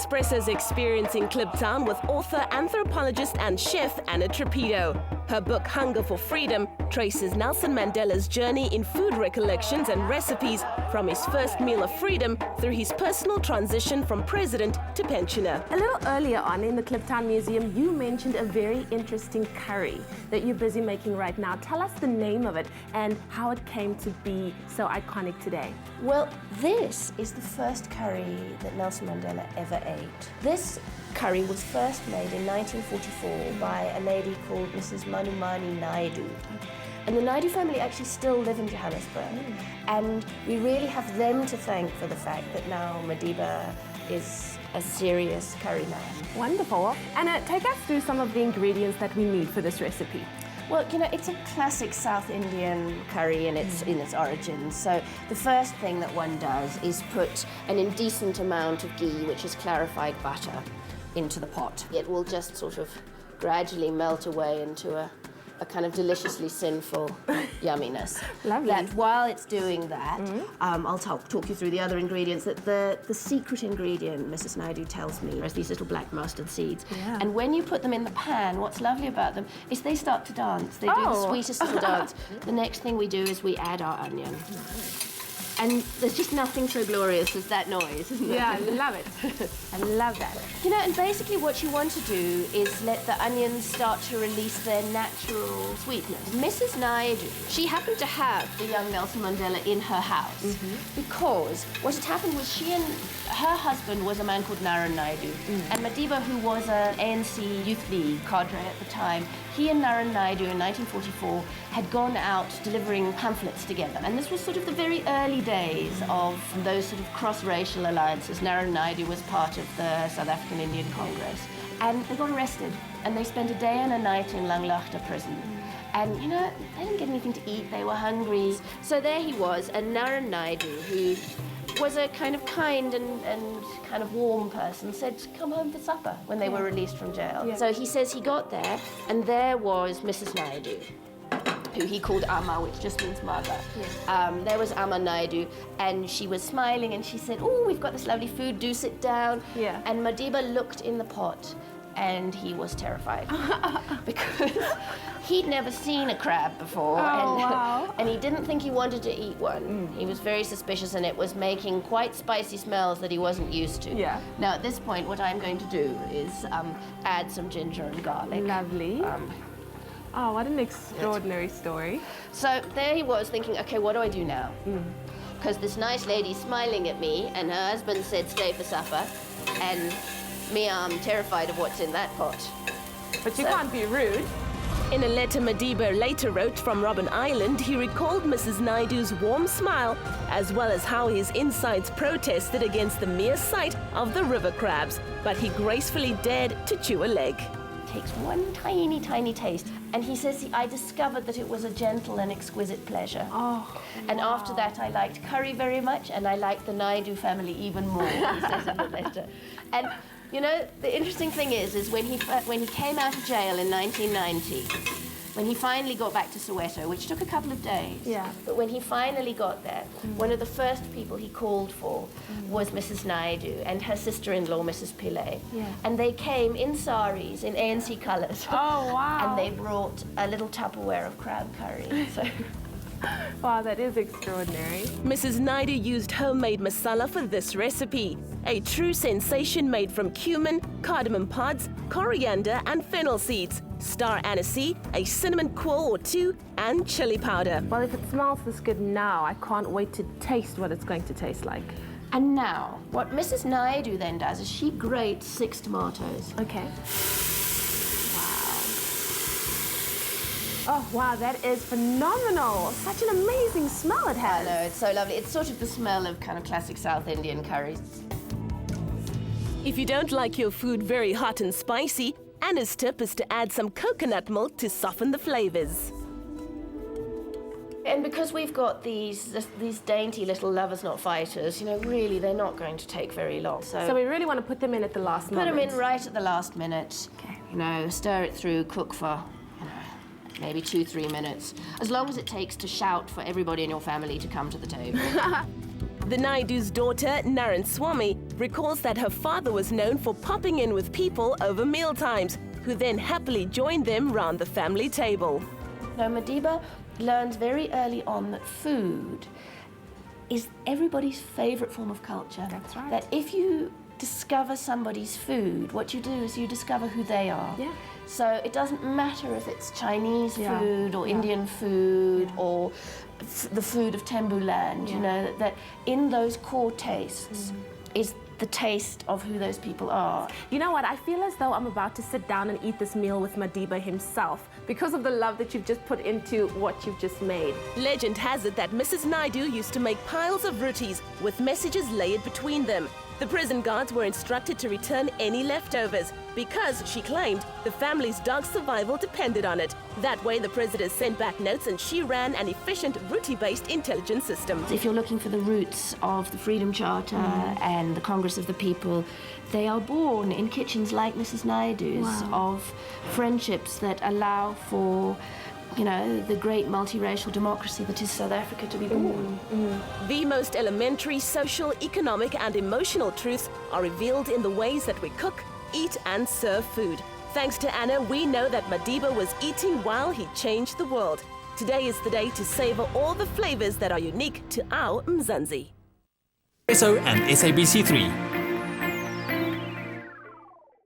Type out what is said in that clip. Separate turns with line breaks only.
Espresso's experience in Kliptown with author, anthropologist and chef Anna Trapido. Her book Hunger for Freedom traces Nelson Mandela's journey in food recollections and recipes from his first meal of freedom through his personal transition from president to pensioner.
A little earlier on in the Kliptown Museum, you mentioned a very interesting curry that you're busy making right now. Tell us the name of it and how it came to be so iconic today.
Well, this is the first curry that Nelson Mandela ever ate. This curry was first made in 1944 by a lady called Mrs. Manumani Naidu. And the Naidu family actually still live in Johannesburg. And we really have them to thank for the fact that now Madiba is a serious curry man.
Wonderful. Anna, take us through some of the ingredients that we need for this recipe.
Well, you know, it's a classic South Indian curry in its origins. So the first thing that one does is put an indecent amount of ghee, which is clarified butter, into the pot. It will just sort of gradually melt away into a kind of deliciously sinful yumminess.
Lovely.
That while it's doing that, I'll talk you through the other ingredients. That the secret ingredient, Mrs. Naidu tells me, is these little black mustard seeds.
Yeah.
And when you put them in the pan, what's lovely about them is they start to dance. They do the sweetest little dance. The next thing we do is we add our onion. And there's just nothing so glorious as that noise, isn't there?
Yeah, I love it. I love that.
You know, and basically what you want to do is let the onions start to release their natural sweetness. Mrs. Naidu, she happened to have the young Nelson Mandela in her house because what had happened was she and her husband was a man called Naran Naidu, and Madiba, who was an ANC Youth League cadre at the time, he and Naran Naidu in 1944 had gone out delivering pamphlets together. And this was sort of the very early days of those sort of cross-racial alliances. Naran Naidu was part of the South African Indian Congress. And they got arrested, and they spent a day and a night in Langlaagte prison. And, you know, they didn't get anything to eat, they were hungry. So there he was, and Naran Naidu, who was a kind of kind and kind of warm person, said, come home for supper when they were released from jail. Yeah. So he says he got there, and there was Mrs. Naidu, who he called Amma, which just means mother. Yes. There was Amma Naidu, and she was smiling, and she said, oh, we've got this lovely food, do sit down.
Yeah.
And Madiba looked in the pot, and he was terrified because he'd never seen a crab before, and he didn't think he wanted to eat one. He was very suspicious, and it was making quite spicy smells that he wasn't used to.
Yeah.
Now, at this point, what I'm going to do is add some ginger and garlic.
Lovely. Oh, what an extraordinary story.
So there he was thinking, okay, what do I do now? Because this nice lady's smiling at me, and her husband said stay for supper, and me, I'm terrified of what's in that pot.
But you can't be rude.
In a letter Madiba later wrote from Robben Island, he recalled Mrs. Naidu's warm smile, as well as how his insides protested against the mere sight of the river crabs, but he gracefully dared to chew a leg.
Takes one tiny, tiny taste, and he says, I discovered that it was a gentle and exquisite pleasure. And after that, I liked curry very much, and I liked the Naidu family even more, he says in the letter. And you know, the interesting thing is when he came out of jail in 1990, when he finally got back to Soweto, which took a couple of days, but when he finally got there, one of the first people he called for was Mrs. Naidu and her sister-in-law, Mrs. Pillay. And they came in saris, in ANC colours.
Oh, wow.
And they brought a little Tupperware of crab curry. So.
Wow, that is extraordinary.
Mrs. Naidu used homemade masala for this recipe, a true sensation made from cumin, cardamom pods, coriander and fennel seeds, star anise, a cinnamon quill or two, and chili powder.
Well, if it smells this good now, I can't wait to taste what it's going to taste like.
And now, what Mrs. Naidu then does is she grates 6 tomatoes.
Okay. Oh, wow, that is phenomenal. Such an amazing smell it has.
I know, it's so lovely. It's sort of the smell of kind of classic South Indian curries.
If you don't like your food very hot and spicy, Anna's tip is to add some coconut milk to soften the flavors.
And because we've got these dainty little lovers not fighters, you know, really they're not going to take very long.
So we really want to put them in at the last moment.
Put them in right at the last minute. Okay. You know, stir it through, cook for, you know, maybe 2-3 minutes. As long as it takes to shout for everybody in your family to come to the table.
The Naidu's daughter, Naran Swami, recalls that her father was known for popping in with people over mealtimes, who then happily joined them round the family table.
Now, Madiba learns very early on that food is everybody's favourite form of culture.
That's right.
That if you discover somebody's food, what you do is you discover who they are.
Yeah.
So it doesn't matter if it's Chinese
Yeah.
food or
Yeah.
Indian food or the food of Tembu land, you know, that in those core tastes is the taste of who those people are.
You know what? I feel as though I'm about to sit down and eat this meal with Madiba himself because of the love that you've just put into what you've just made.
Legend has it that Mrs. Naidu used to make piles of rotis with messages layered between them. The prison guards were instructed to return any leftovers because, she claimed, the family's dog's survival depended on it. That way, the prisoners sent back notes and she ran an efficient roti-based intelligence system.
If you're looking for the roots of the Freedom Charter and the Congress of the People, they are born in kitchens like Mrs. Naidu's of friendships that allow for, you know, the great multiracial democracy that is South Africa to be born.
The most elementary social, economic and emotional truths are revealed in the ways that we cook, eat and serve food. Thanks to Anna, we know that Madiba was eating while he changed the world. Today is the day to savor all the flavors that are unique to our Mzansi.
SO and SABC3.